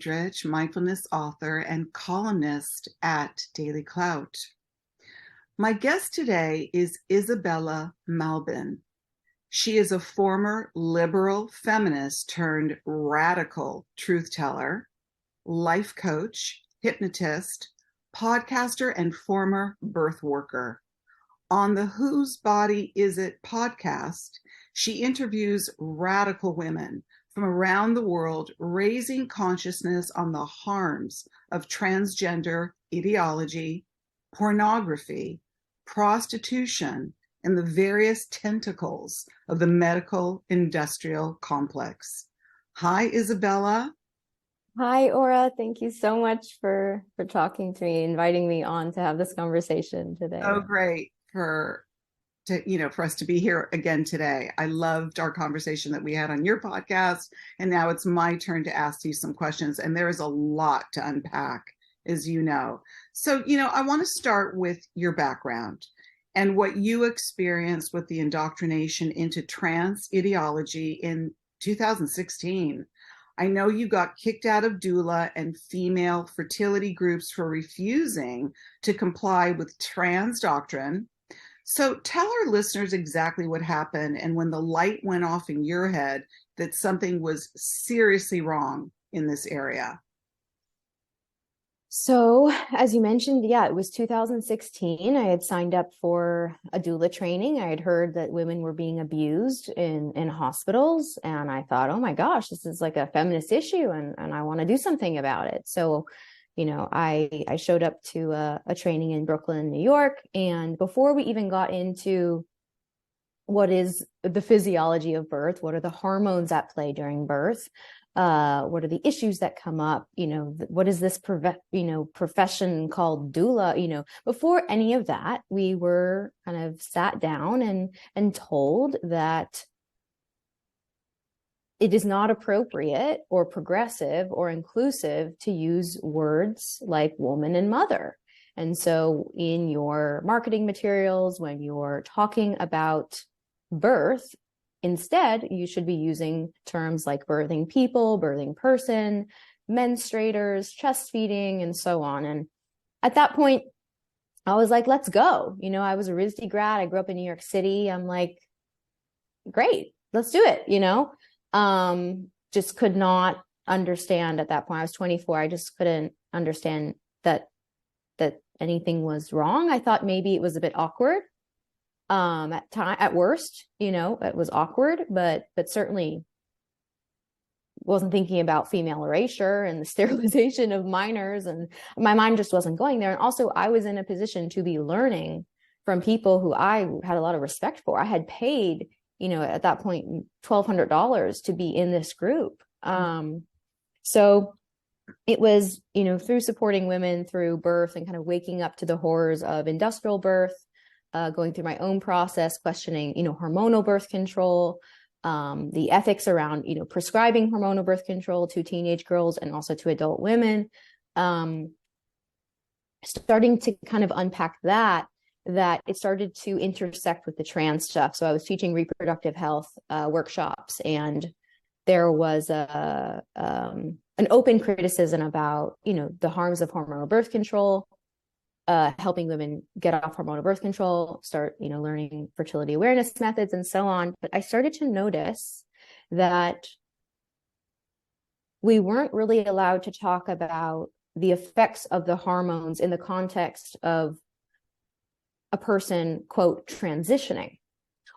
Nadrich, mindfulness author and columnist at DailyClout. My guest today is Isabella Malbin. She is a former liberal feminist turned radical truth teller, life coach, hypnotist, podcaster, and former birth worker. On the Whose Body Is It podcast, she interviews radical women from around the world, raising consciousness on the harms of transgender ideology, pornography, prostitution, and the various tentacles of the medical industrial complex. Hi, Isabella. Hi, Ora. Thank you so much for talking to me, inviting me on to have this conversation today. Oh, great for us to be here again today. I loved our conversation that we had on your podcast, and now it's my turn to ask you some questions, and there is a lot to unpack, as you know. So, I want to start with your background and what you experienced with the indoctrination into trans ideology in 2016. I know you got kicked out of doula and female fertility groups for refusing to comply with trans doctrine. So tell our listeners exactly what happened and when the light went off in your head that something was seriously wrong in this area. So, as you mentioned, it was 2016. I had signed up for a doula training. I had heard that women were being abused in hospitals. And I thought, oh my gosh, this is like a feminist issue and I want to do something about it. So, I showed up to a training in Brooklyn, New York. And before we even got into what is the physiology of birth, what are the hormones at play during birth, what are the issues that come up, what is this profession called doula, before any of that, we were kind of sat down and told that it is not appropriate or progressive or inclusive to use words like woman and mother. And so in your marketing materials, when you're talking about birth, instead, you should be using terms like birthing people, birthing person, menstruators, chest feeding, and so on. And at that point, I was like, let's go. I was a RISD grad. I grew up in New York City. I'm like, great, let's do it, just could not understand at that point. I was 24. I just couldn't understand that anything was wrong. I thought maybe it was a bit awkward. At worst, it was awkward, but certainly wasn't thinking about female erasure and the sterilization of minors, and my mind just wasn't going there. And also I was in a position to be learning from people who I had a lot of respect for. I had paid, at that point, $1,200 to be in this group. So it was, through supporting women through birth and kind of waking up to the horrors of industrial birth, going through my own process, questioning, hormonal birth control, the ethics around, prescribing hormonal birth control to teenage girls and also to adult women, starting to kind of unpack that it started to intersect with the trans stuff. So I was teaching reproductive health workshops, and there was an open criticism about, the harms of hormonal birth control, helping women get off hormonal birth control, start, learning fertility awareness methods and so on. But I started to notice that we weren't really allowed to talk about the effects of the hormones in the context of a person, quote, transitioning,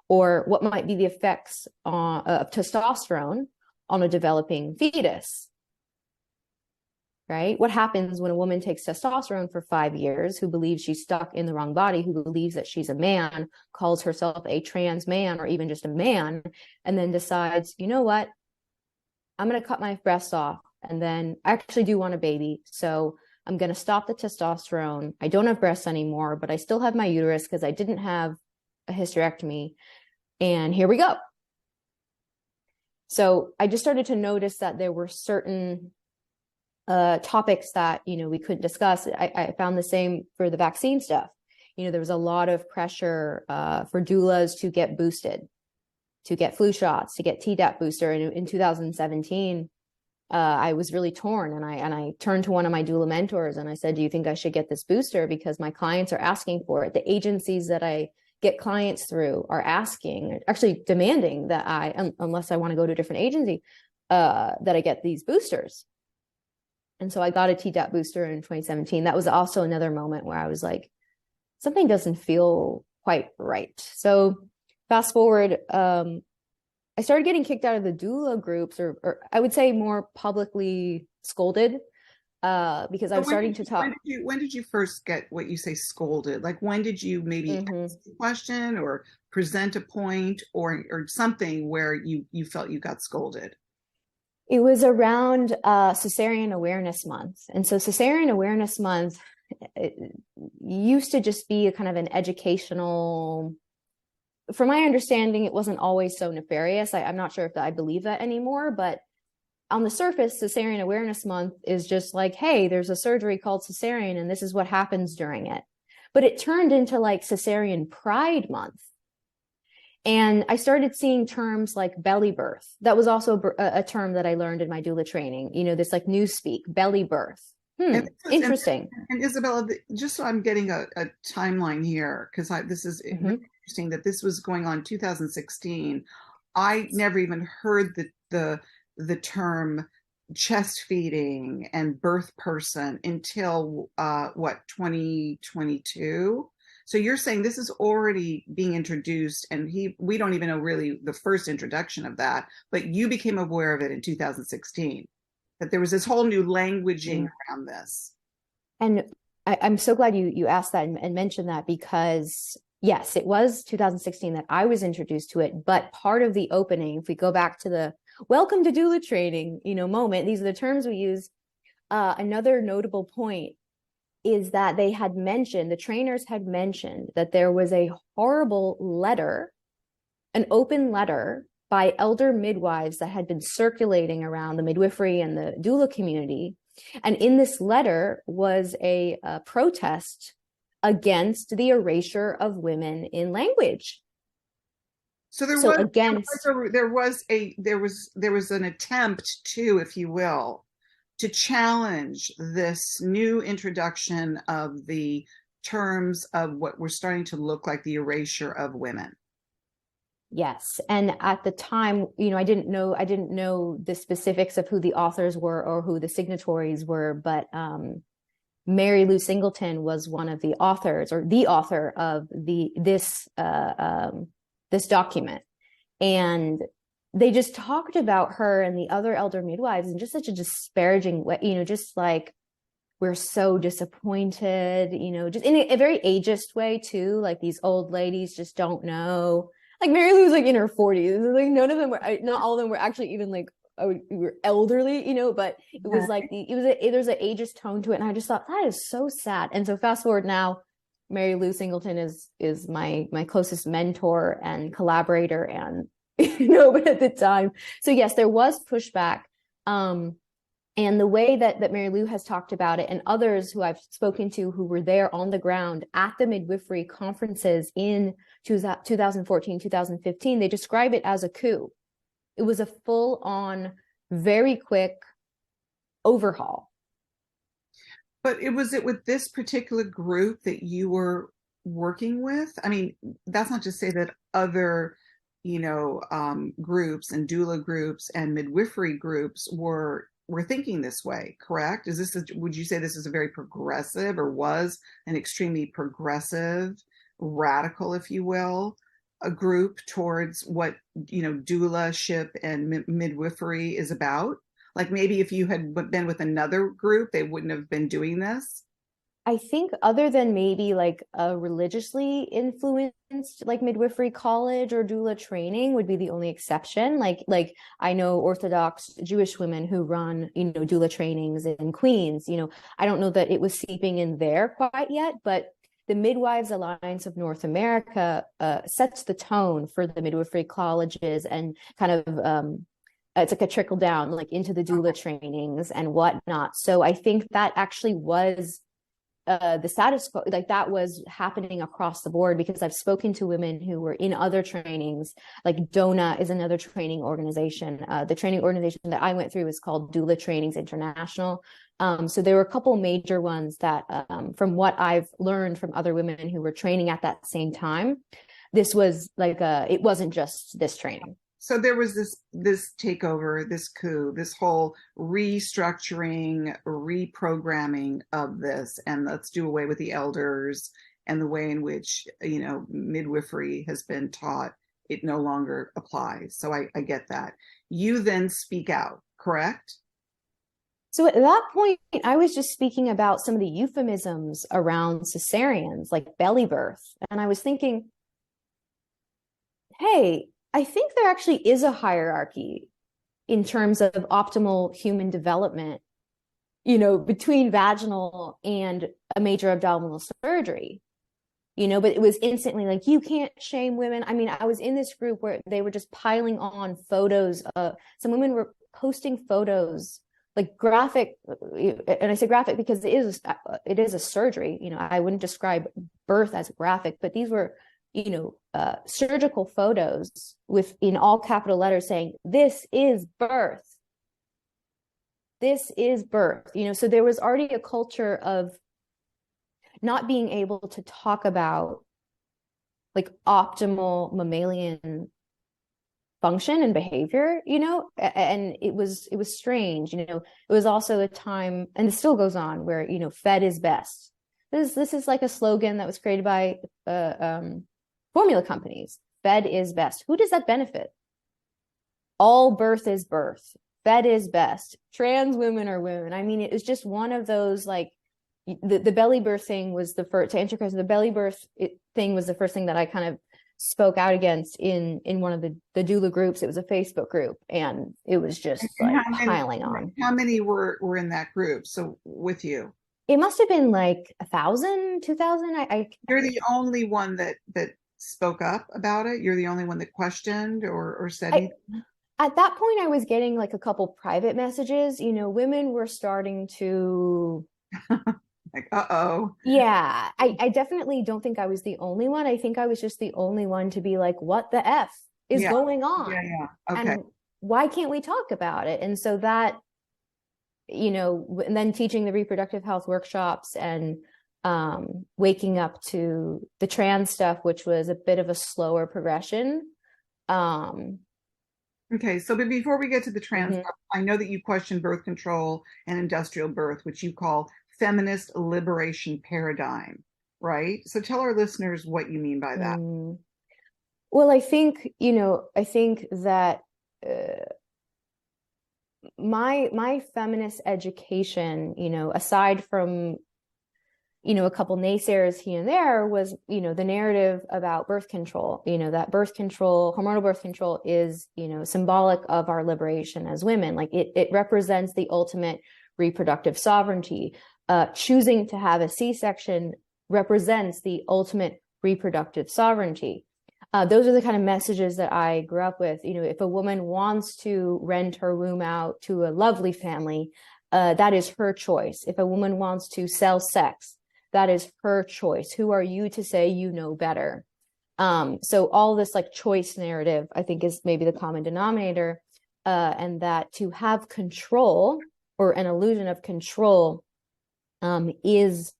or what might be the effects of testosterone on a developing fetus. Right? What happens when a woman takes testosterone for 5 years, who believes she's stuck in the wrong body, who believes that she's a man, calls herself a trans man or even just a man, and then decides, you know what, I'm going to cut my breasts off, and then I actually do want a baby, so I'm going to stop the testosterone. I don't have breasts anymore, but I still have my uterus because I didn't have a hysterectomy, and here we go. So I just started to notice that there were certain topics that, we couldn't discuss. I found the same for the vaccine stuff. There was a lot of pressure for doulas to get boosted, to get flu shots, to get Tdap booster. And in 2017, I was really torn, and I turned to one of my doula mentors and I said, do you think I should get this booster? Because my clients are asking for it. The agencies that I get clients through are asking, actually demanding that unless I want to go to a different agency, that I get these boosters. And so I got a Tdap booster in 2017. That was also another moment where I was like, something doesn't feel quite right. So fast forward, I started getting kicked out of the doula groups, or I would say more publicly scolded, because I was starting to talk. When did you first get what you say scolded? Like, when did you maybe ask a question or present a point or something where you felt you got scolded? It was around Cesarean Awareness Month. And so Cesarean Awareness Month, it used to just be a kind of an educational, from my understanding, it wasn't always so nefarious. I'm not sure if I believe that anymore, but on the surface, Cesarean Awareness Month is just like, hey, there's a surgery called cesarean and this is what happens during it. But it turned into like Cesarean Pride Month. And I started seeing terms like bellybirth. That was also a term that I learned in my doula training, this like newspeak, bellybirth. Interesting. And Isabella, just so I'm getting a timeline here, because this is interesting that this was going on 2016. I never even heard the term chest feeding and birth person until 2022. So you're saying this is already being introduced, and we don't even know really the first introduction of that, but you became aware of it in 2016, that there was this whole new languaging around this. And I'm so glad you asked that and mentioned that, because yes, it was 2016 that I was introduced to it, but part of the opening, if we go back to the welcome to doula training, moment, these are the terms we use. Another notable point is that the trainers had mentioned that there was a horrible letter, an open letter by elder midwives that had been circulating around the midwifery and the doula community. And in this letter was a protest against the erasure of women in language. So there was an attempt to, if you will, to challenge this new introduction of the terms of what were starting to look like the erasure of women. Yes. And at the time, I didn't know the specifics of who the authors were or who the signatories were, but Mary Lou Singleton was one of the authors, or the author of this document. And they just talked about her and the other elder midwives in just such a disparaging way, just like, we're so disappointed, just in a very ageist way too. Like, these old ladies just don't know. Like, Mary Lou's like in her 40s. Like, none of them were, not all of them were actually even like, we were elderly, but it was like there's an ageist tone to it. And I just thought, that is so sad. And so fast forward now, Mary Lou Singleton is my closest mentor and collaborator, and but at the time, so yes, there was pushback, and the way that Mary Lou has talked about it, and others who I've spoken to who were there on the ground at the midwifery conferences in 2014, 2015, they describe it as a coup. It was a full-on, very quick overhaul. But was it with this particular group that you were working with? I mean, that's not to say that other, groups and doula groups and midwifery groups were thinking this way, correct? Would you say this is a very progressive, or was an extremely progressive, radical, if you will, a group towards what, doula-ship and midwifery is about? Like, maybe if you had been with another group, they wouldn't have been doing this. I think other than maybe like a religiously influenced like midwifery college or doula training would be the only exception. Like I know Orthodox Jewish women who run, doula trainings in Queens. I don't know that it was seeping in there quite yet, but the Midwives Alliance of North America sets the tone for the midwifery colleges, and kind of it's like a trickle down like into the doula trainings and whatnot. So I think that actually was the status quo, like that was happening across the board, because I've spoken to women who were in other trainings, like DONA is another training organization. The training organization that I went through was called Doula Trainings International. So there were a couple major ones that, from what I've learned from other women who were training at that same time, this was like it wasn't just this training. So there was this takeover, this coup, this whole restructuring, reprogramming of this, and let's do away with the elders and the way in which, you know, midwifery has been taught. It no longer applies. So I get that. You then speak out, correct? So at that point, I was just speaking about some of the euphemisms around cesareans, like Bellybirth. And I was thinking, hey, I think there actually is a hierarchy in terms of optimal human development, you know, between vaginal and a major abdominal surgery, you know, but it was instantly like, you can't shame women. I mean, I was in this group where they were just piling on photos. Some women were posting photos, like graphic, and I say graphic because it is a surgery. You know, I wouldn't describe birth as graphic, but these were, you know, surgical photos with, in all capital letters, saying, this is birth. This is birth. You know, so there was already a culture of not being able to talk about like optimal mammalian function and behavior, you know, and it was strange. You know, it was also a time, and it still goes on, where, you know, fed is best. This is like a slogan that was created by formula companies. Fed is best. Who does that benefit? All birth is birth. Fed is best. Trans women are women. I mean, it was just one of those, like, the belly birth thing was the first, to answer your question, the belly birth thing was the first thing that I kind of spoke out against in one of the doula groups. It was a Facebook group, and it was just like piling on. How many were in that group? So with you? It must have been like 1,000, 2,000. You're the only one that spoke up about it? You're the only one that questioned or said anything? At that point, I was getting like a couple private messages. You know, women were starting to like, uh-oh. Yeah, I definitely don't think I was the only one. I think I was just the only one to be like, what the F is going on? Yeah. Okay. And why can't we talk about it? And so that, you know, and then teaching the reproductive health workshops and waking up to the trans stuff, which was a bit of a slower progression. Okay, so but before we get to the trans stuff, I know that you question birth control and industrial birth, which you call feminist liberation paradigm, right? So tell our listeners what you mean by that. Well, I think, you know, that my feminist education, you know, aside from, you know, a couple naysayers here and there, was, you know, the narrative about birth control, you know, that birth control, hormonal birth control is, you know, symbolic of our liberation as women. Like it represents the ultimate reproductive sovereignty. Choosing to have a C-section represents the ultimate reproductive sovereignty. Those are the kind of messages that I grew up with. You know, if a woman wants to rent her womb out to a lovely family, that is her choice. If a woman wants to sell sex, that is her choice. Who are you to say you know better? So all this like choice narrative, I think, is maybe the common denominator, and that to have control or an illusion of control is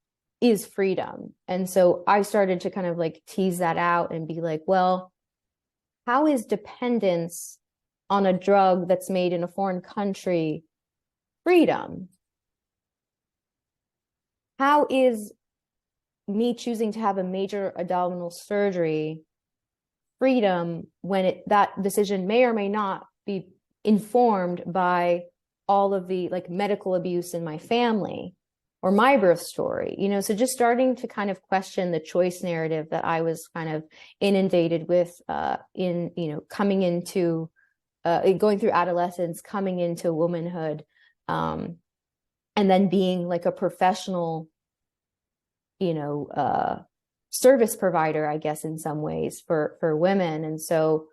freedom. And so I started to kind of like tease that out and be like, well, how is dependence on a drug that's made in a foreign country freedom? How is me choosing to have a major abdominal surgery freedom when that decision may or may not be informed by all of the like medical abuse in my family or my birth story, you know? So just starting to kind of question the choice narrative that I was kind of inundated with in, you know, coming into, going through adolescence, coming into womanhood, and then being like a professional, you know, service provider, I guess, in some ways for women. And so,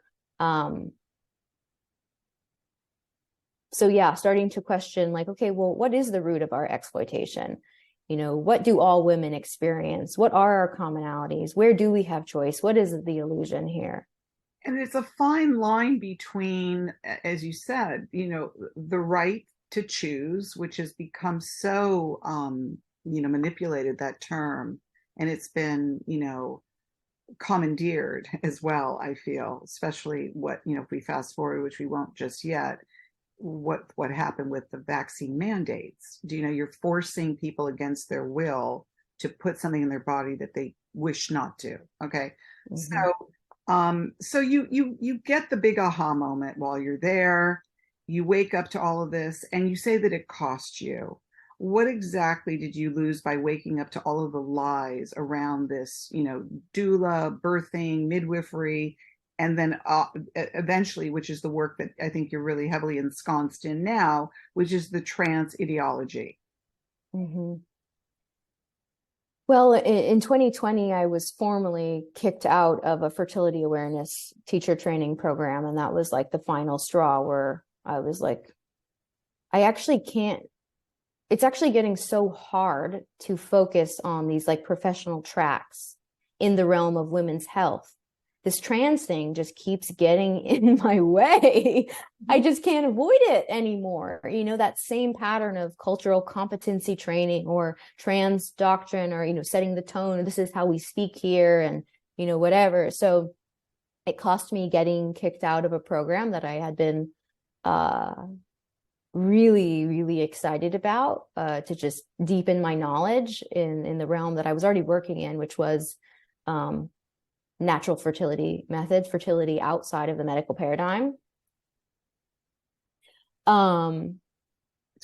so yeah, starting to question like, okay, well, what is the root of our exploitation? what do all women experience? What are our commonalities? Where do we have choice? What is the illusion here? And it's a fine line between, as you said, the right to choose, which has become so, manipulated, that term, and it's been, commandeered as well, I feel, especially if we fast forward, which we won't just yet, what happened with the vaccine mandates. You're forcing people against their will to put something in their body that they wish not to. Okay. So you get the big aha moment while you're there. You wake up to all of this and you say that it cost you. What exactly did you lose by waking up to all of the lies around this, doula, birthing, midwifery, and then eventually, which is the work that I think you're really heavily ensconced in now, which is the trans ideology? Mm-hmm. Well, in 2020, I was formally kicked out of a fertility awareness teacher training program. And that was like the final straw where I was like, I actually can't. It's actually getting so hard to focus on these like professional tracks in the realm of women's health. This trans thing just keeps getting in my way. I just can't avoid it anymore. That same pattern of cultural competency training or trans doctrine or, setting the tone. This is how we speak here and, whatever. So it cost me getting kicked out of a program that I had been really, really excited about to just deepen my knowledge in the realm that I was already working in, which was natural fertility methods, fertility outside of the medical paradigm. So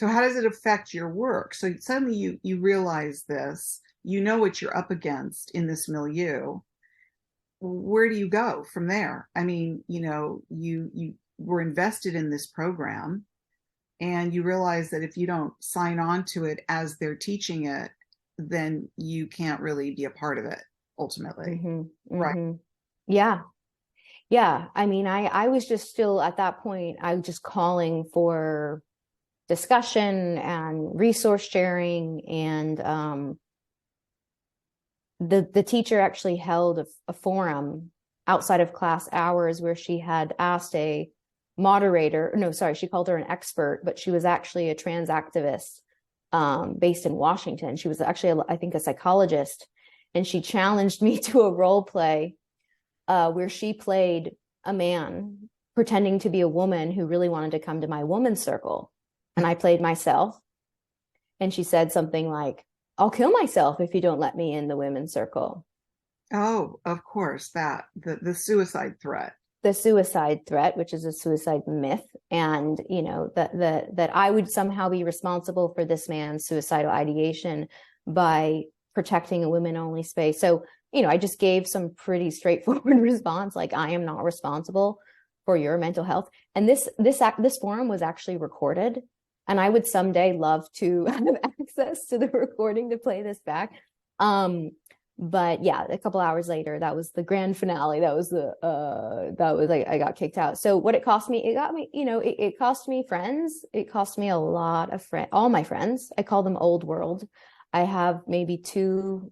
how does it affect your work? So suddenly you realize this, what you're up against in this milieu. Where do you go from there? I mean, you were invested in this program, and you realize that if you don't sign on to it as they're teaching it, then you can't really be a part of it ultimately. Mm-hmm. Right. Mm-hmm. Yeah. Yeah. I mean, I was just still at that point, I was just calling for discussion and resource sharing. And the teacher actually held a forum outside of class hours where she had asked a moderator, no, sorry, she called her an expert, but she was actually a trans activist based in Washington. She was actually, I think, a psychologist. And she challenged me to a role play where she played a man pretending to be a woman who really wanted to come to my woman's circle. And I played myself. And she said something like, I'll kill myself if you don't let me in the women's circle. Oh, of course, the suicide threat. The suicide threat, which is a suicide myth, and that I would somehow be responsible for this man's suicidal ideation by protecting a women-only space. So, I just gave some pretty straightforward response, like, I am not responsible for your mental health. And this forum was actually recorded, and I would someday love to have access to the recording to play this back. But yeah, a couple hours later, that was the grand finale. That was like, I got kicked out. So what it cost me, it cost me friends. It cost me a lot of all my friends. I call them old world. I have maybe two,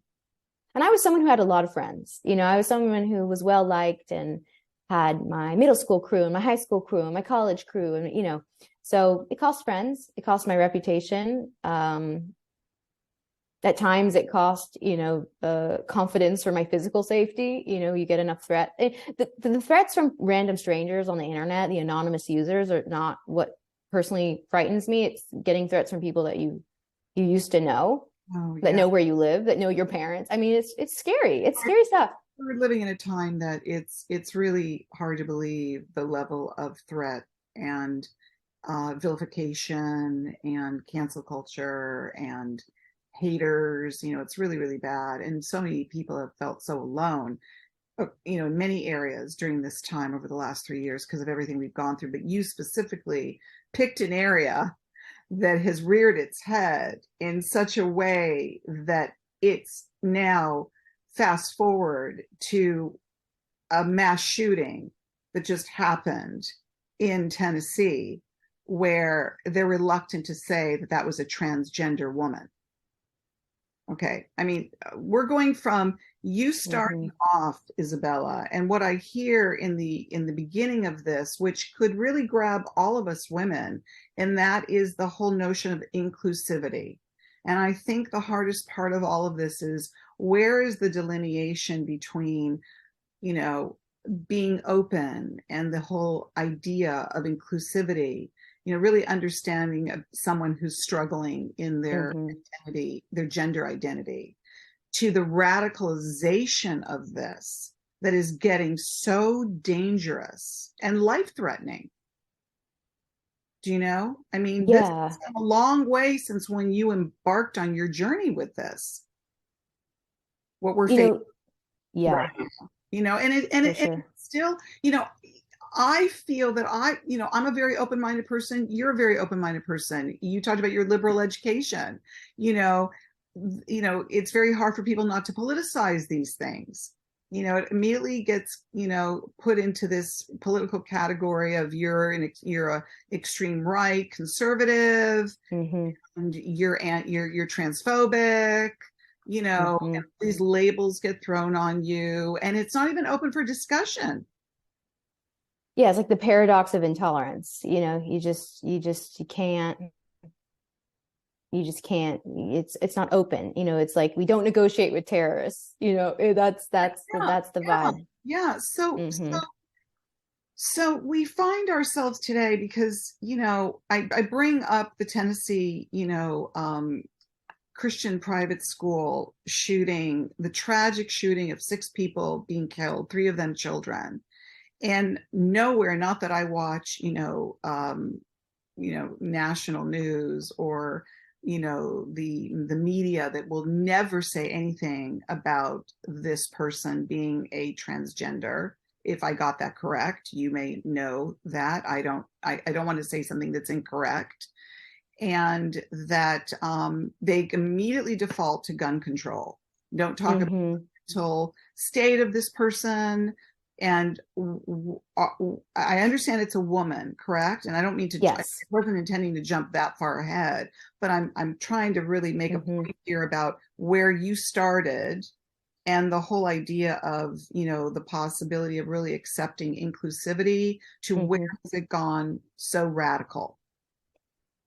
and I was someone who had a lot of friends. I was someone who was well liked and had my middle school crew and my high school crew and my college crew. And, so it cost friends. It cost my reputation. At times it cost, confidence for my physical safety. You get enough threat. The threats from random strangers on the internet, the anonymous users, are not what personally frightens me. It's getting threats from people that you used to know, that know where you live, that know your parents. I mean, it's scary. It's scary stuff. We're living in a time that it's really hard to believe the level of threat and vilification and cancel culture and haters. It's really, really bad. And so many people have felt so alone, in many areas during this time over the last 3 years because of everything we've gone through. But you specifically picked an area that has reared its head in such a way that it's now fast forward to a mass shooting that just happened in Tennessee, where they're reluctant to say that was a transgender woman. Okay. I mean, we're going from you starting off, Isabella, and what I hear in the beginning of this, which could really grab all of us women, and that is the whole notion of inclusivity. And I think the hardest part of all of this is, where is the delineation between, you know, being open and the whole idea of inclusivity, you know, really understanding someone who's struggling in their identity, their gender identity, to the radicalization of this that is getting so dangerous and life-threatening. Do you know? I mean, this is a long way since when you embarked on your journey with this. What we're facing right now, you know, and it still, you know, I feel that I'm a very open-minded person. You're a very open-minded person. You talked about your liberal education. You know, it's very hard for people not to politicize these things. You know, it immediately gets, you know, put into this political category of you're a extreme right conservative, and you're transphobic. You know, and these labels get thrown on you, and it's not even open for discussion. Yeah, it's like the paradox of intolerance. You know, you can't. It's not open. You know, it's like, we don't negotiate with terrorists. You know, that's the vibe. Yeah. So we find ourselves today because, you know, I bring up the Tennessee, you know, Christian private school shooting, the tragic shooting of 6 people being killed, 3 of them children. And nowhere, not that I watch, you know, national news or, you know, the media, that will never say anything about this person being a transgender. If I got that correct, you may know that. I don't want to say something that's incorrect. And that they immediately default to gun control. Don't talk about the mental state of this person. And I understand it's a woman, correct? And I don't mean to, I wasn't intending to jump that far ahead, but I'm trying to really make a point here about where you started and the whole idea of, you know, the possibility of really accepting inclusivity to where has it gone so radical?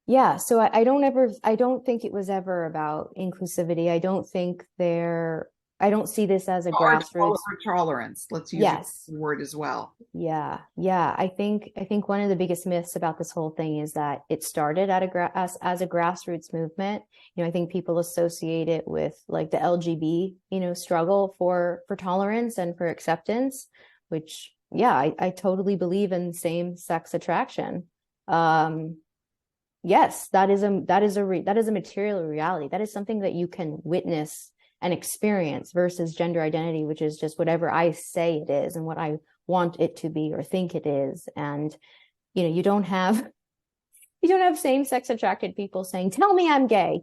Yeah, so I don't think it was ever about inclusivity. I don't see this as a grassroots tolerance. Let's use the word as well. Yeah. I think one of the biggest myths about this whole thing is that it started at as a grassroots movement. You know, I think people associate it with like the LGBT, you know, struggle for tolerance and for acceptance, which, yeah, I totally believe in same-sex attraction. Yes, that is a material reality. That is something that you can witness and experience, versus gender identity, which is just whatever I say it is and what I want it to be or think it is. And, you know, you don't have same-sex attracted people saying, tell me I'm gay,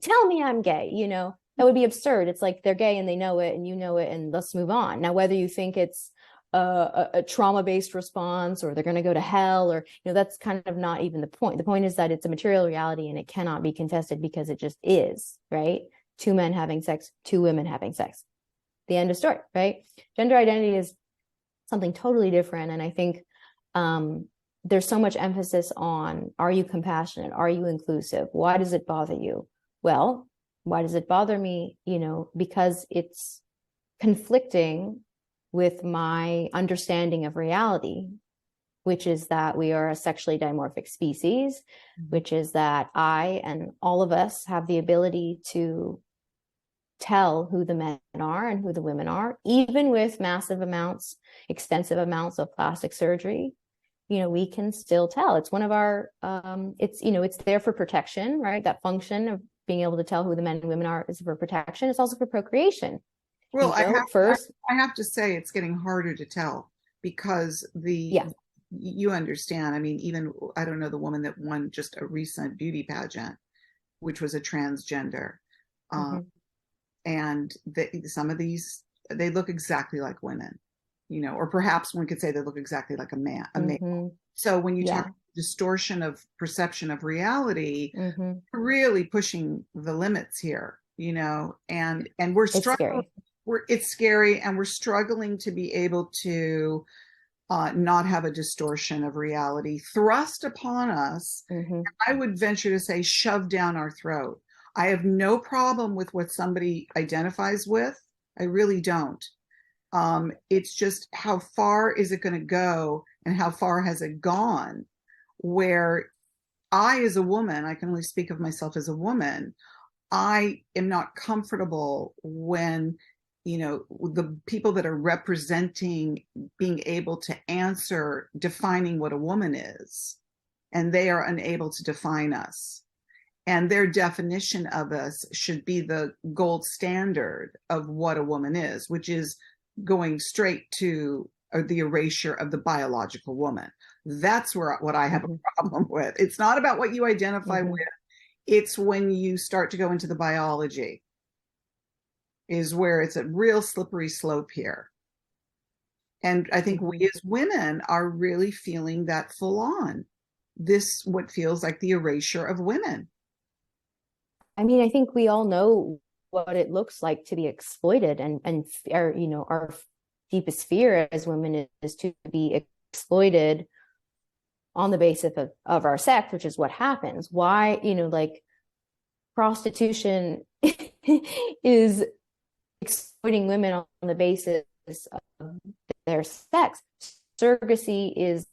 you know, that would be absurd. It's like, they're gay and they know it and you know it, and let's move on. Now, whether you think it's a trauma-based response or they're going to go to hell, or, you know, that's kind of not even the point. The point is that it's a material reality and it cannot be contested because it just is, right? 2 men having sex, 2 women having sex. The end of story, right? Gender identity is something totally different. And I think there's so much emphasis on, are you compassionate? Are you inclusive? Why does it bother you? Well, why does it bother me? You know, because it's conflicting with my understanding of reality, which is that we are a sexually dimorphic species, which is that I and all of us have the ability to tell who the men are and who the women are, even with extensive amounts of plastic surgery. You know, we can still tell. It's one of our, it's there for protection, right? That function of being able to tell who the men and women are is for protection. It's also for procreation. Well, I have to say it's getting harder to tell because you understand. I mean, even, I don't know, the woman that won just a recent beauty pageant, which was a transgender. And some of these, they look exactly like women, you know, or perhaps one could say they look exactly like a male. So when you talk distortion of perception of reality, really pushing the limits here. and we're It's struggling. scary. It's scary, and we're struggling to be able to not have a distortion of reality thrust upon us. Mm-hmm. I would venture to say shoved down our throat. I have no problem with what somebody identifies with. I really don't. It's just how far is it going to go, and how far has it gone, where I, as a woman, I can only speak of myself as a woman, I am not comfortable when, the people that are representing being able to answer defining what a woman is, and they are unable to define us. And their definition of us should be the gold standard of what a woman is, which is going straight to the erasure of the biological woman. That's what I have a problem with. It's not about what you identify with. It's when you start to go into the biology is where it's a real slippery slope here. And I think we as women are really feeling that full on. This, what feels like the erasure of women. I mean, I think we all know what it looks like to be exploited, and our deepest fear as women is to be exploited on the basis of our sex, which is what happens. Why, like, prostitution is exploiting women on the basis of their sex. Surrogacy is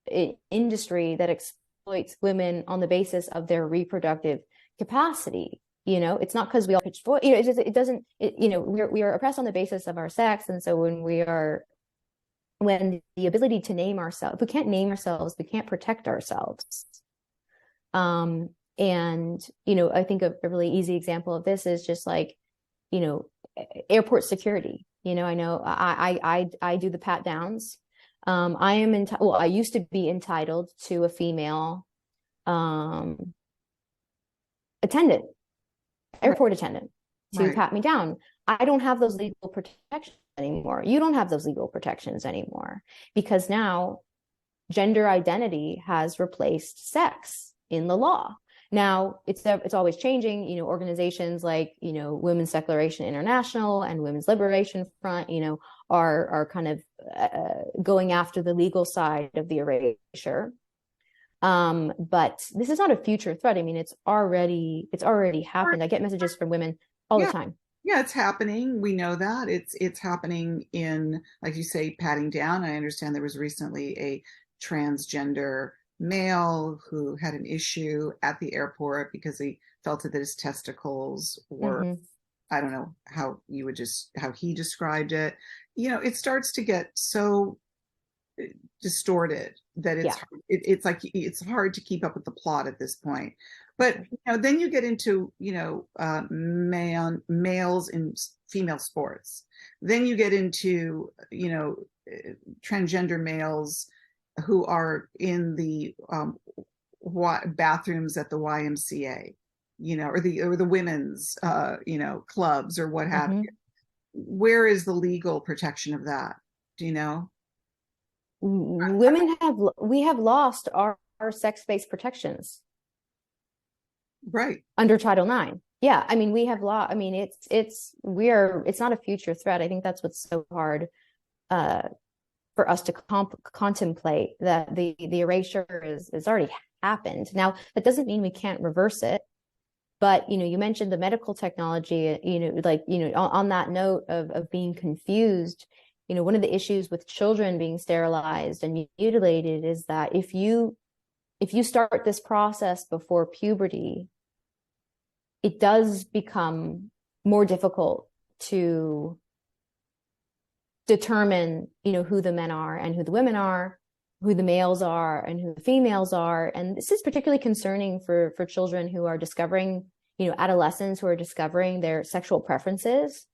an industry that exploits women on the basis of their reproductive capacity. It's not because we all pitch voice. We are oppressed on the basis of our sex, and so when the ability to name ourselves, if we can't name ourselves, we can't protect ourselves. And I think a really easy example of this is just like, airport security. I know I do the pat downs. I used to be entitled to a female attendant, airport attendant, to pat me down. I don't have those legal protections anymore. You don't have those legal protections anymore, because now gender identity has replaced sex in the law. Now it's always changing. Organizations like Women's Declaration International and Women's Liberation Front, are kind of going after the legal side of the erasure. But this is not a future threat. I mean, it's already happened. I get messages from women all the time. Yeah, it's happening. We know that it's happening in, like you say, patting down. I understand there was recently a transgender male who had an issue at the airport because he felt that his testicles were, I don't know how he described it. It starts to get so distorted that it's like it's hard to keep up with the plot at this point. But then you get into males in female sports. Then you get into transgender males who are in the bathrooms at the YMCA, or the women's clubs or what have you. Where is the legal protection of that? Do you know? We have lost our sex-based protections. Right. Under Title IX. Yeah. I mean, we have law. I mean, it's not a future threat. I think that's what's so hard for us to contemplate, that the erasure is already happened. Now, that doesn't mean we can't reverse it. But, you mentioned the medical technology, on that note of being confused, one of the issues with children being sterilized and mutilated is that if you start this process before puberty, it does become more difficult to determine, who the men are and who the women are, who the males are and who the females are. And this is particularly concerning for children who are discovering, adolescents who are discovering their sexual preferences.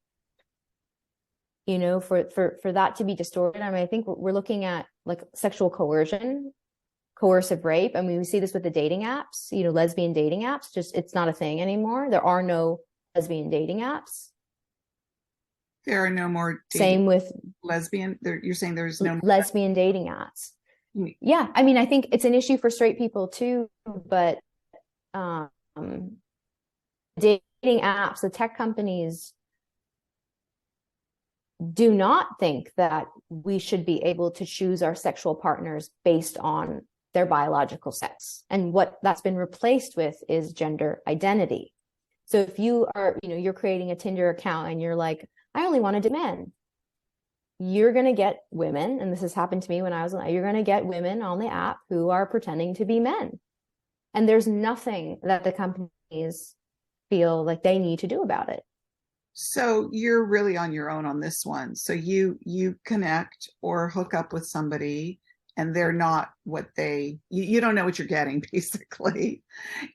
For that to be distorted. I mean, I think we're looking at like sexual coercion, coercive rape. I mean, we see this with the dating apps, lesbian dating apps. Just, it's not a thing anymore. There are no lesbian dating apps. There are no more same with lesbian. You're saying there's no more lesbian dating apps. Yeah, I mean, I think it's an issue for straight people too, but dating apps, the tech companies do not think that we should be able to choose our sexual partners based on their biological sex. And what that's been replaced with is gender identity. So if you are, you're creating a Tinder account and you're like, I only want to date men, you're going to get women, and this has happened to me when I was, you're going to get women on the app who are pretending to be men. And there's nothing that the companies feel like they need to do about it. So you're really on your own on this one. So you connect or hook up with somebody and they're not what you don't know what you're getting, basically.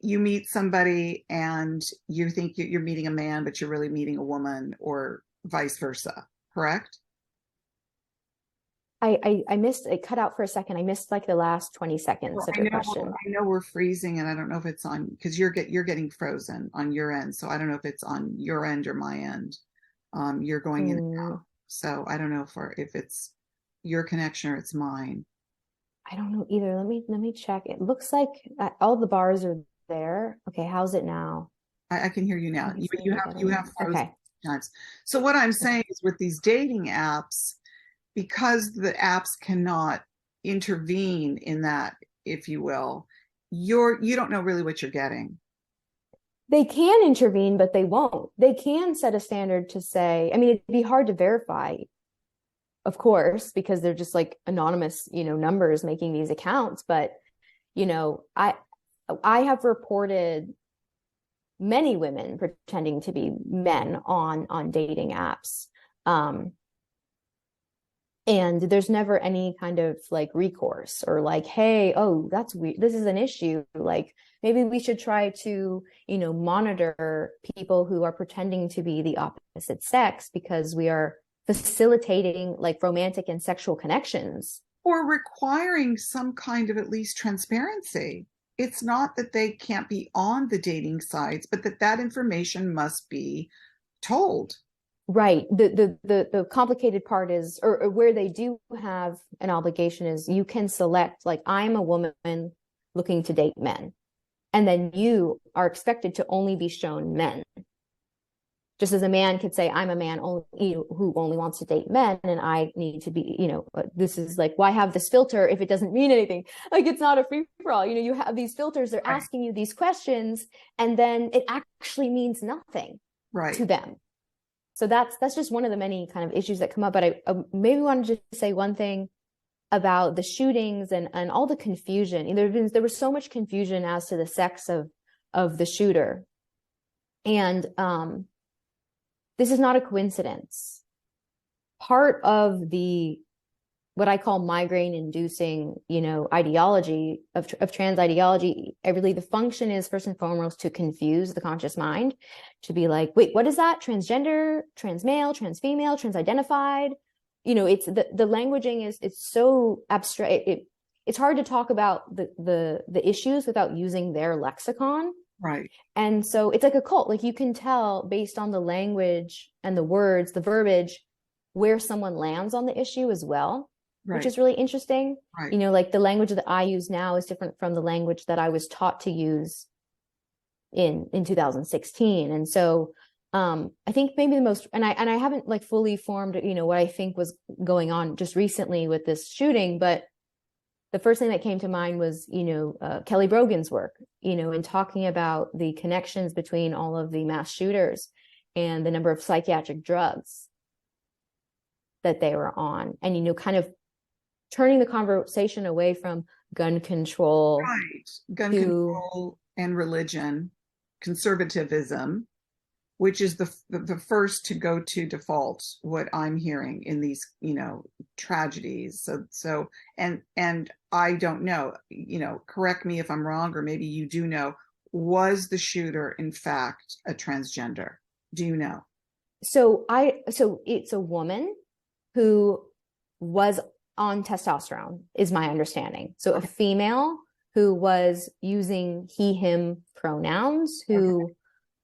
You meet somebody and you think you're meeting a man, but you're really meeting a woman, or vice versa, correct? I missed, it cut out for a second. I missed like the last 20 seconds of your question. I know we're freezing, and I don't know if it's on, because you're getting frozen on your end. So I don't know if it's on your end or my end. You're going in and out. So I don't know if it's your connection or it's mine. I don't know either. Let me check. It looks like all the bars are there. Okay, how's it now? I can hear you now. You have frozen times. So what I'm saying is, with these dating apps, because the apps cannot intervene in that, if you will, you don't know really what you're getting. They can intervene, but they won't. They can set a standard to say, I mean, it'd be hard to verify, of course, because they're just like anonymous, numbers making these accounts. But, I have reported many women pretending to be men on dating apps. And there's never any kind of like recourse or like, hey, oh, that's weird, this is an issue. Like, maybe we should try to, monitor people who are pretending to be the opposite sex, because we are facilitating like romantic and sexual connections. Or requiring some kind of at least transparency. It's not that they can't be on the dating sites, but that information must be told. Right. The complicated part is, or where they do have an obligation, is you can select, like, I'm a woman looking to date men. And then you are expected to only be shown men. Just as a man could say, I'm a man who only wants to date men, and I need to be, this is like, why have this filter if it doesn't mean anything? Like, it's not a free for all. You have these filters, they're asking you these questions, and then it actually means nothing to them. So that's just one of the many kind of issues that come up. But I maybe wanted to just say one thing about the shootings and all the confusion. There was so much confusion as to the sex of the shooter. And this is not a coincidence. Part of what I call migraine-inducing, ideology of trans ideology, really the function is first and foremost to confuse the conscious mind, to be like, wait, what is that? Transgender, trans male, trans female, trans identified. It's the languaging it's so abstract. It's hard to talk about the issues without using their lexicon. Right. And so it's like a cult. Like, you can tell based on the language and the words, the verbiage, where someone lands on the issue as well. Right. Which is really interesting. Right. Like, the language that I use now is different from the language that I was taught to use in 2016. And so I think maybe the most, and I haven't like fully formed, what I think was going on just recently with this shooting, but the first thing that came to mind was, Kelly Brogan's work, in talking about the connections between all of the mass shooters and the number of psychiatric drugs that they were on, and, kind of turning the conversation away from gun control, control and religion, conservatism, which is the first to go to default, what I'm hearing in these, tragedies. So, and I don't know, correct me if I'm wrong, or maybe you do know, was the shooter in fact a transgender? Do you know? So it's a woman who was on testosterone, is my understanding. So a female who was using he, him pronouns, who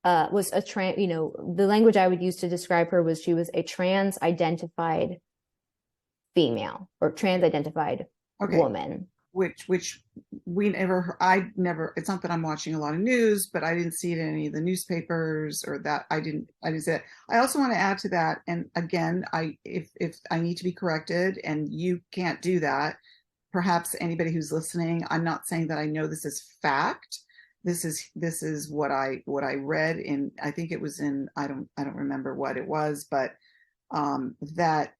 was a trans, the language I would use to describe her was she was a trans identified female or trans identified woman. which I never, it's not that I'm watching a lot of news, but I didn't see it in any of the newspapers, or that I didn't say it. I also want to add to that, and again, if I need to be corrected and you can't do that, perhaps anybody who's listening, I'm not saying that I know this is fact. This is what I read in, I think it was in, I don't remember what it was, but that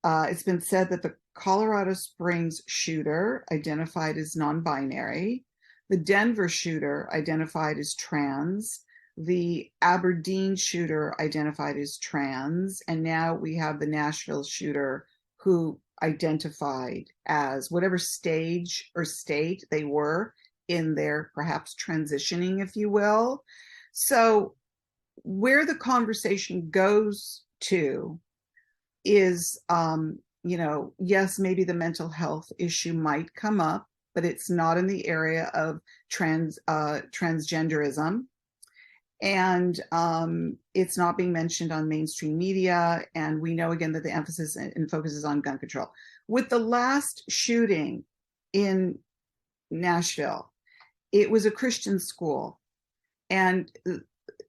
it's been said that the Colorado Springs shooter identified as non-binary, the Denver shooter identified as trans, the Aberdeen shooter identified as trans, and now we have the Nashville shooter who identified as whatever stage or state they were in their, perhaps transitioning, if you will. So where the conversation goes to is, yes, maybe the mental health issue might come up, but it's not in the area of transgenderism. And it's not being mentioned on mainstream media. And we know, again, that the emphasis and focus is on gun control. With the last shooting in Nashville, it was a Christian school. And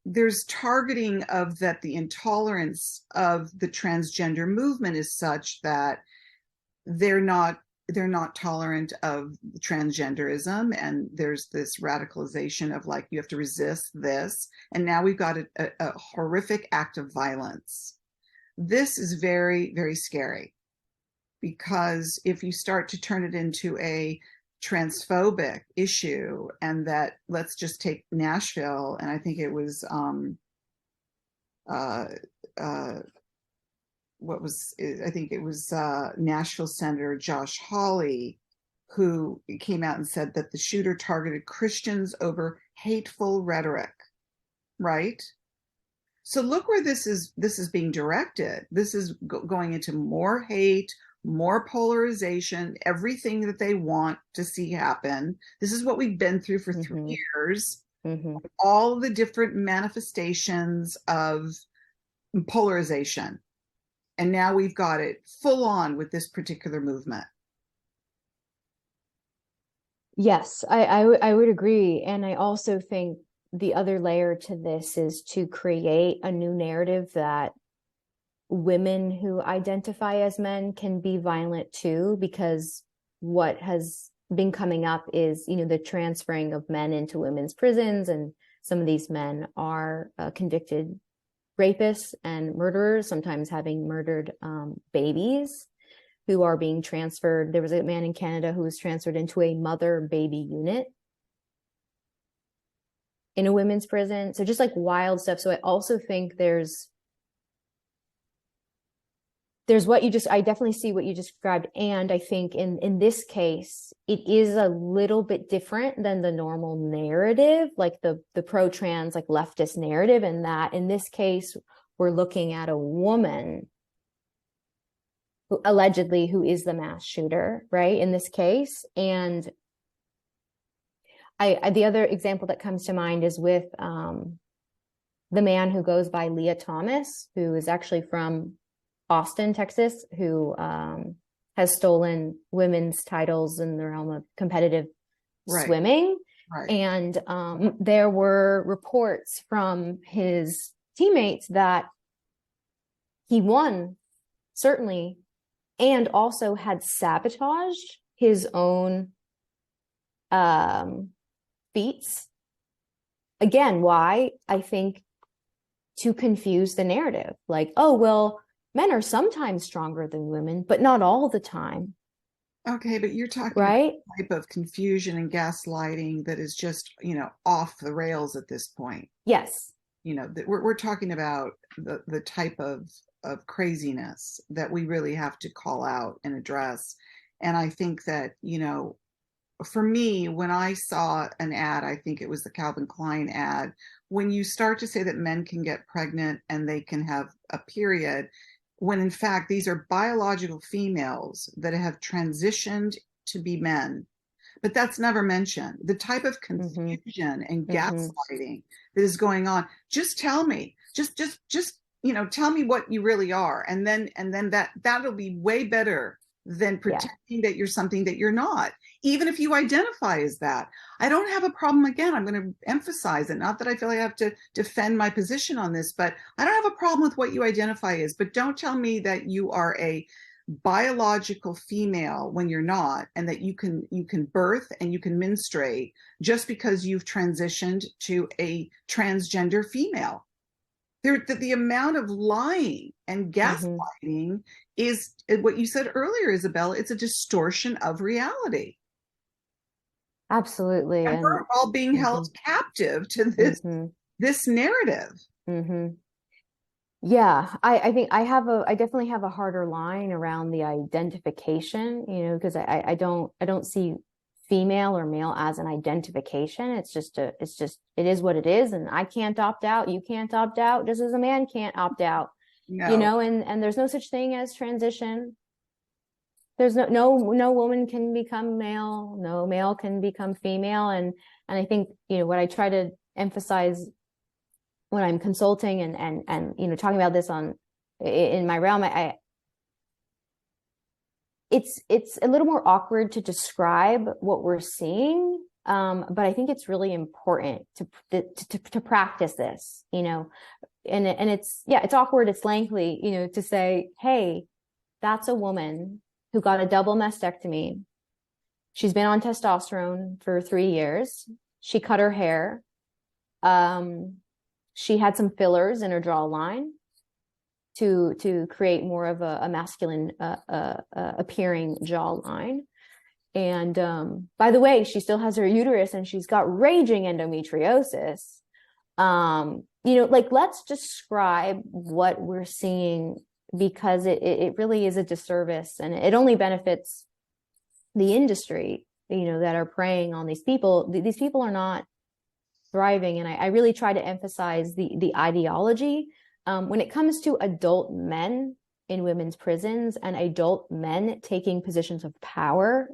there's targeting of that the intolerance of the transgender movement is such that they're not tolerant of transgenderism, and there's this radicalization of like, you have to resist this, and now we've got a horrific act of violence. This is very, very scary, because if you start to turn it into a transphobic issue, and that, let's just take Nashville, and I think it was Nashville Senator Josh Hawley, who came out and said that the shooter targeted Christians over hateful rhetoric, right? So look where this is being directed. This is going into more hate, more polarization, everything that they want to see happen. This is what we've been through for 3 years. All the different manifestations of polarization. And now we've got it full on with this particular movement. Yes, I would agree. And I also think the other layer to this is to create a new narrative that women who identify as men can be violent too, because what has been coming up is, the transferring of men into women's prisons, and some of these men are convicted rapists and murderers, sometimes having murdered babies who are being transferred. There was a man in Canada who was transferred into a mother-baby unit in a women's prison. So just like wild stuff. So I also think there's I definitely see what you just described. And I think in this case, it is a little bit different than the normal narrative, like the pro-trans, like leftist narrative. And that in this case, we're looking at a woman who allegedly who is the mass shooter, right? In this case. And the other example that comes to mind is with the man who goes by Leah Thomas, who is actually from Austin, Texas, who has stolen women's titles in the realm of competitive swimming. Right. And there were reports from his teammates that he won, certainly, and also had sabotaged his own feats. Again, why? I think to confuse the narrative. Like, oh, well, men are sometimes stronger than women, but not all the time. Okay, but you're talking about a type of confusion and gaslighting that is just, off the rails at this point. Yes. We're talking about the type of craziness that we really have to call out and address. And I think that, for me, when I saw an ad, I think it was the Calvin Klein ad, when you start to say that men can get pregnant and they can have a period, when in fact these are biological females that have transitioned to be men, but that's never mentioned. The type of confusion and gaslighting that is going on. Just tell me, just tell me what you really are, and then that'll be way better than pretending that you're something that you're not, even if you identify as that. I don't have a problem. Again, I'm going to emphasize it, not that I feel I have to defend my position on this, but I don't have a problem with what you identify as. But don't tell me that you are a biological female when you're not, and that you can birth and you can menstruate just because you've transitioned to a transgender female. The amount of lying and gaslighting is what you said earlier, Isabella. It's a distortion of reality. Absolutely. And we're all being held captive to this narrative. Yeah, I think I definitely have a harder line around the identification, because I don't see female or male as an identification. It is what it is, and I can't opt out. You can't opt out, just as a man can't opt out. No. And there's no such thing as transition. There's no woman can become male, no male can become female. And I think, what I try to emphasize when I'm consulting and talking about this in my realm, it's a little more awkward to describe what we're seeing, but I think it's really important to practice this, and it's awkward, it's lengthy, to say, hey, that's a woman who got a double mastectomy. She's been on testosterone for 3 years. She cut her hair. She had some fillers in her jawline to create more of a masculine appearing jawline. And by the way, she still has her uterus and she's got raging endometriosis. Let's describe what we're seeing, because it really is a disservice, and it only benefits the industry, that are preying on these people. These people are not thriving. And I really try to emphasize the ideology. When it comes to adult men in women's prisons and adult men taking positions of power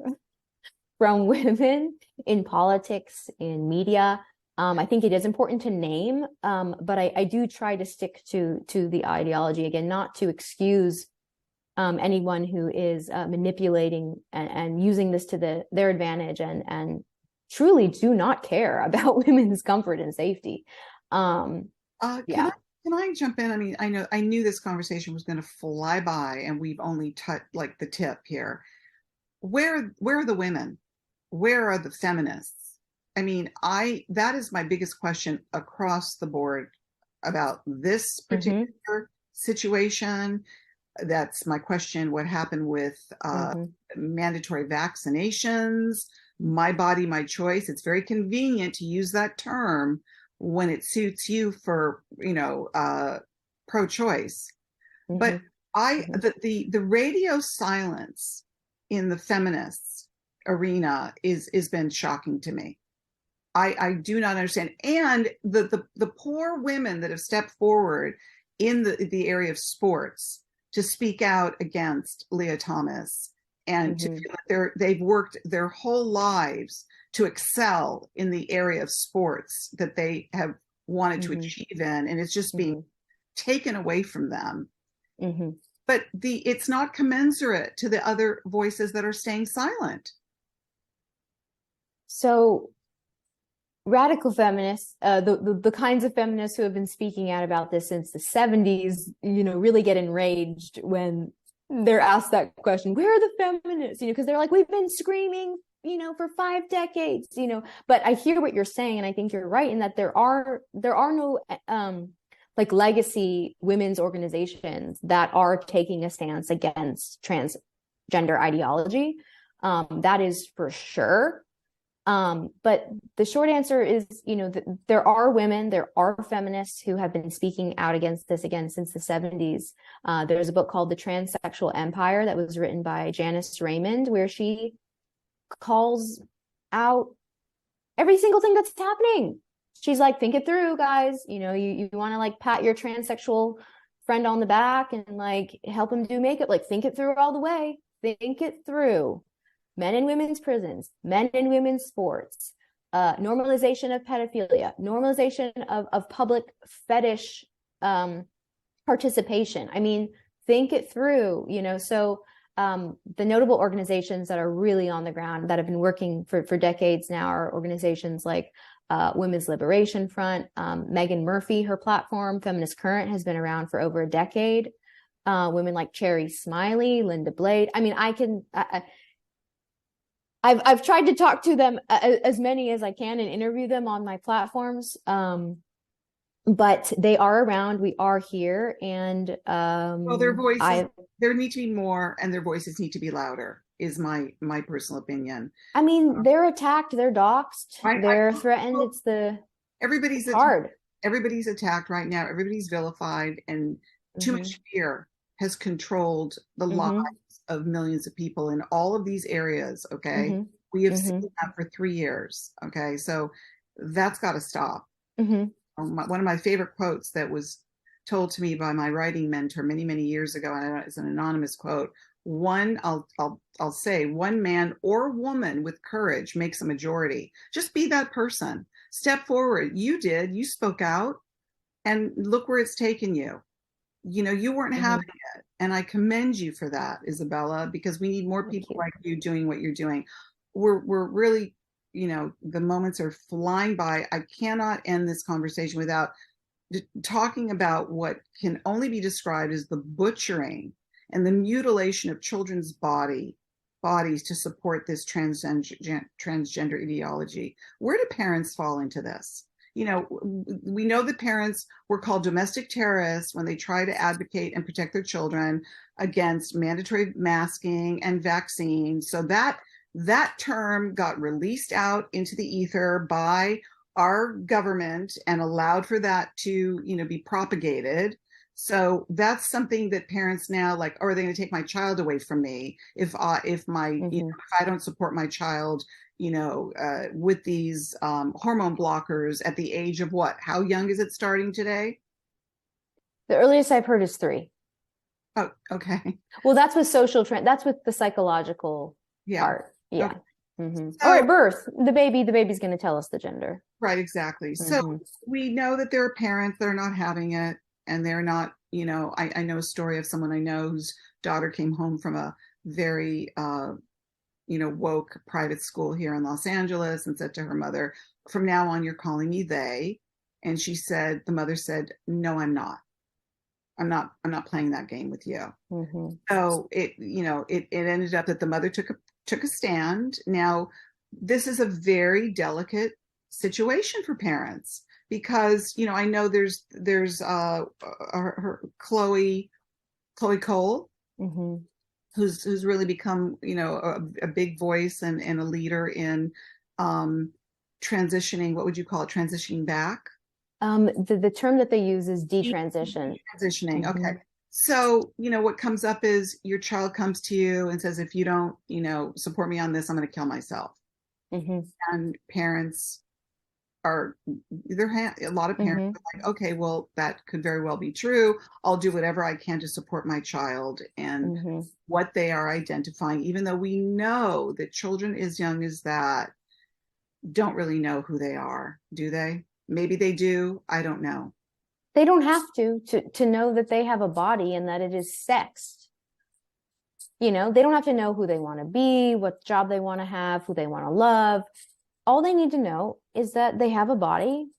from women in politics, in media, I think it is important to name, but I do try to stick to the ideology, again, not to excuse anyone who is manipulating and using this to their advantage and truly do not care about women's comfort and safety. Can I jump in? I mean, I knew this conversation was going to fly by, and we've only touched like the tip here. Where are the women? Where are the feminists? I mean, that is my biggest question across the board about this particular situation. That's my question. What happened with mandatory vaccinations? My body, my choice. It's very convenient to use that term when it suits you for, pro-choice. But the radio silence in the feminists arena is been shocking to me. I do not understand. And the poor women that have stepped forward in the area of sports to speak out against Leah Thomas, and to feel that they've worked their whole lives to excel in the area of sports that they have wanted to achieve in, and it's just being taken away from them. But it's not commensurate to the other voices that are staying silent. So radical feminists, the kinds of feminists who have been speaking out about this since the 70s, really get enraged when they're asked that question, where are the feminists? Because they're like, we've been screaming, for 5 decades, but I hear what you're saying. And I think you're right in that there are no, legacy women's organizations that are taking a stance against transgender ideology. That is for sure. But the short answer is, there are women, there are feminists who have been speaking out against this again since the 70s. There's a book called The Transsexual Empire that was written by Janice Raymond, where she calls out every single thing that's happening. She's like, think it through, guys. You want to pat your transsexual friend on the back and help him do makeup. Think it through all the way. Think it through. Men in women's prisons, men in women's sports, normalization of pedophilia, normalization of public fetish participation. I mean, think it through, So the notable organizations that are really on the ground that have been working for decades now are organizations like Women's Liberation Front, Megan Murphy, her platform, Feminist Current, has been around for over a decade. Women like Cherry Smiley, Linda Blade. I mean, I've tried to talk to them as many as I can and interview them on my platforms. But they are around. We are here, and well, their voices, there need to be more, and their voices need to be louder. Is my personal opinion. I mean, they're attacked, they're doxxed, they're threatened. It's hard. Everybody's attacked right now. Everybody's vilified, and too much fear has controlled the lives of millions of people in all of these areas. Okay, we have seen that for 3 years. Okay, so that's got to stop. One of my favorite quotes that was told to me by my writing mentor many, many years ago, and it's an anonymous quote. I'll say, one man or woman with courage makes a majority. Just be that person. Step forward. You spoke out, and look where it's taken you. You know, you weren't having it. And I commend you for that, Isabella, because we need more people like you doing what you're doing. We're really, you know, the moments are flying by. I cannot end this conversation without talking about what can only be described as the butchering and the mutilation of children's bodies to support this transgender ideology. Where do parents fall into this? You know, we know that parents were called domestic terrorists when they try to advocate and protect their children against mandatory masking and vaccines. So that term got released out into the ether by our government and allowed for that to, you know, be propagated. So that's something that parents now like, oh, are they going to take my child away from me if my you know, if I don't support my child, you know, with these hormone blockers at the age of what? How young is it starting today? The earliest I've heard is 3. Oh, okay. Well, that's with that's with the psychological part. Yeah. Okay. So, or at birth, the baby's going to tell us the gender. Right, exactly. So we know that there are parents that are not having it, and they're not, you know, I know a story of someone I know whose daughter came home from a very, you know, woke private school here in Los Angeles and said to her mother, from now on, you're calling me they. And she said, the mother said, no, I'm not. I'm not playing that game with you. So it, you know, it ended up that the mother took a stand. Now, this is a very delicate situation for parents because, you know, I know there's her Chloe Cole, who's really become, you know, a big voice and a leader in transitioning. What would you call it? Transitioning back. The term that they use is detransition. Transitioning. Okay. So, you know, what comes up is your child comes to you and says, if you don't, you know, support me on this, I'm going to kill myself. And parents are a lot of parents are like, okay, well, that could very well be true. I'll do whatever I can to support my child and what they are identifying, even though we know that children as young as that don't really know who they are, do they? Maybe they do. I don't know. They don't have to know that they have a body and that it is sexed. You know, they don't have to know who they want to be, what job they want to have, who they want to love. All they need to know is that they have a body,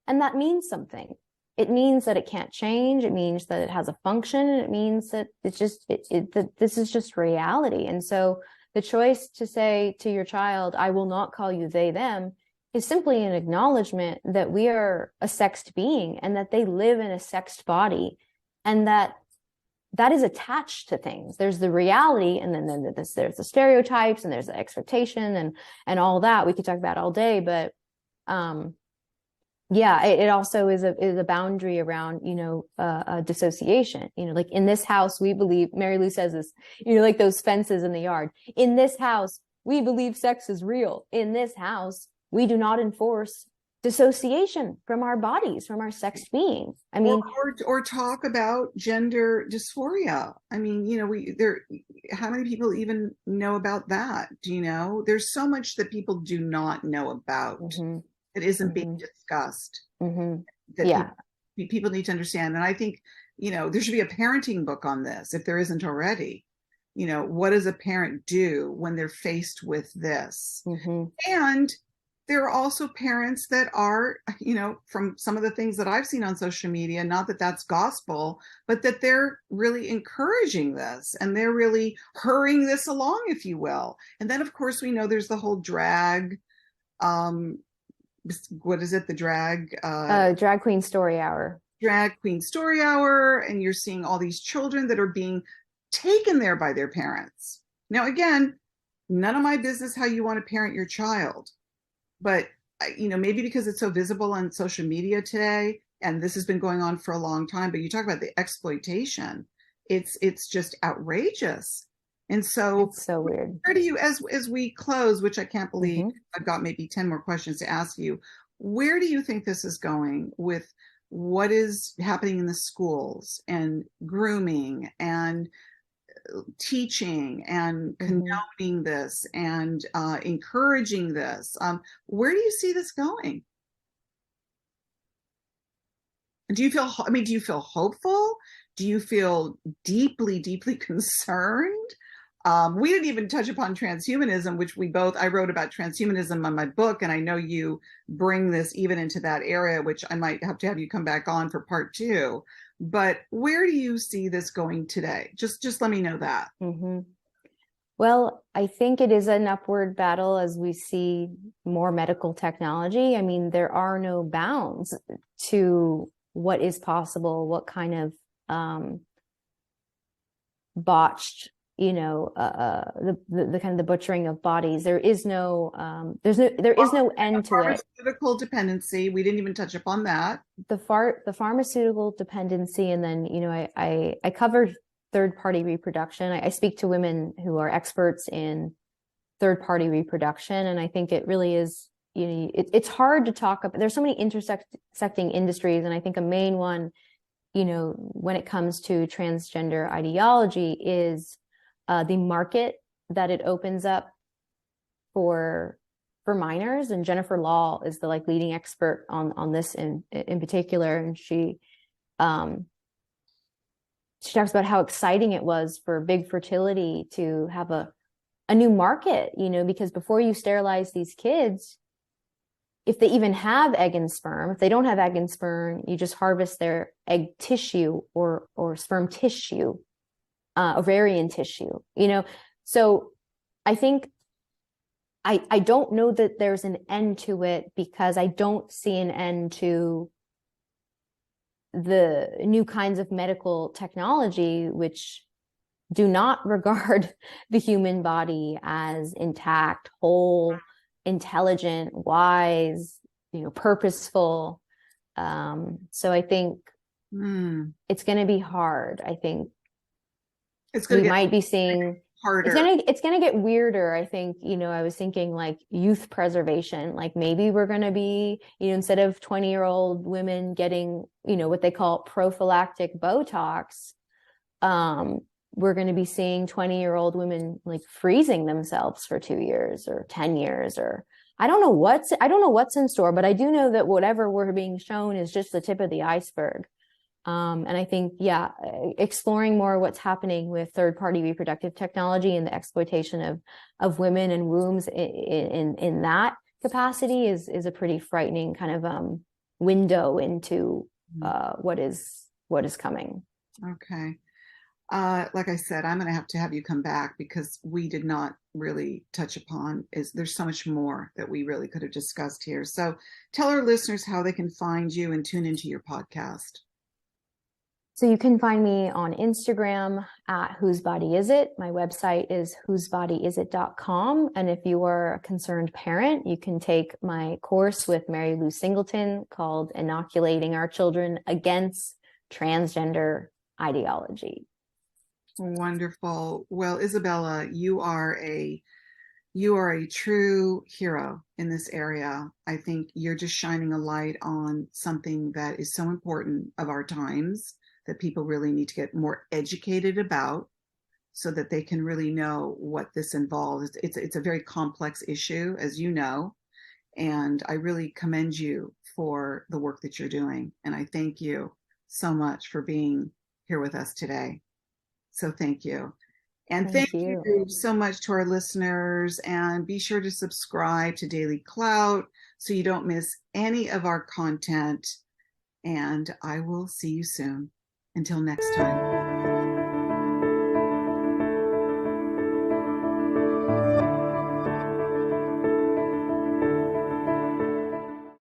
and that means something. It means that it can't change. It means that it has a function. And it means that it's just that this is just reality. And so the choice to say to your child, I will not call you they, them, is simply an acknowledgement that we are a sexed being and that they live in a sexed body, and that is attached to things. There's the reality, and then there's the stereotypes, and there's the expectation and all that. We could talk about all day, but yeah, it also is a boundary around, you know, dissociation. You know, like in this house, we believe, Mary Lou says this, you know, like those fences in the yard. In this house, we believe sex is real. In this house, we do not enforce dissociation from our bodies, from our sexed being. I mean, or talk about gender dysphoria. I mean, you know, how many people even know about that? Do you know? There's so much that people do not know about that isn't being discussed. That people need to understand. And I think, you know, there should be a parenting book on this if there isn't already. what does a parent do when they're faced with this? Mm-hmm. And there are also parents that are, from some of the things that I've seen on social media, not that that's gospel, but that they're really encouraging this and they're really hurrying this along, if you will. And then, of course, we know there's the whole drag, what is it? The drag queen story hour. Drag queen story hour. And you're seeing all these children that are being taken there by their parents. Now, again, none of my business how you want to parent your child. But, maybe because it's so visible on social media today, and this has been going on for a long time, but you talk about the exploitation, it's just outrageous. And so it's so weird. Where do you, as we close, which I can't believe, I've got maybe 10 more questions to ask you, where do you think this is going with what is happening in the schools and grooming and teaching and condoning this and encouraging this? Where do you see this going? Do you feel hopeful? Do you feel deeply, deeply concerned? We didn't even touch upon transhumanism, which I wrote about transhumanism on my book, and I know you bring this even into that area, which I might have to have you come back on for part 2. But where do you see this going today? Just let me know that. Well, I think it is an upward battle as we see more medical technology. I mean, there are no bounds to what is possible, what kind of botched, the kind of the butchering of bodies. There is no end to it. Pharmaceutical dependency. We didn't even touch upon that. The pharmaceutical dependency, and then I covered third-party reproduction. I speak to women who are experts in third-party reproduction, and I think it really is. It's hard to talk about. There's so many intersecting industries, and I think a main one, when it comes to transgender ideology, is the market that it opens up for minors. And Jennifer Law is the leading expert on this in particular, and she talks about how exciting it was for big fertility to have a new market, because before you sterilize these kids, if they even have egg and sperm, if they don't have egg and sperm, you just harvest their egg tissue or sperm tissue, ovarian tissue, So I think I don't know that there's an end to it, because I don't see an end to the new kinds of medical technology, which do not regard the human body as intact, whole, intelligent, wise, purposeful. So I think it's going to be hard. I think we might be seeing harder. It's going to get weirder. I think, I was thinking youth preservation, maybe we're going to be, instead of 20-year-old women getting, what they call prophylactic Botox, we're going to be seeing 20-year-old women freezing themselves for 2 years or 10 years, or I don't know what's in store, but I do know that whatever we're being shown is just the tip of the iceberg. And I think, exploring more what's happening with third-party reproductive technology and the exploitation of women and wombs in that capacity is a pretty frightening kind of window into what is coming. Okay. Like I said, I'm going to have you come back, because we did not really touch upon there's so much more that we really could have discussed here. So tell our listeners how they can find you and tune into your podcast. So you can find me on Instagram at Whose Body Is It? My website is whosebodyisit.com. And if you are a concerned parent, you can take my course with Mary Lou Singleton called Inoculating Our Children Against Transgender Ideology. Wonderful. Well, Isabella, you are a true hero in this area. I think you're just shining a light on something that is so important of our times, that people really need to get more educated about, so that they can really know what this involves. It's a very complex issue, as you know, and I really commend you for the work that you're doing. And I thank you so much for being here with us today. So thank you. And thank you so much to our listeners, and be sure to subscribe to DailyClout so you don't miss any of our content. And I will see you soon. Until next time.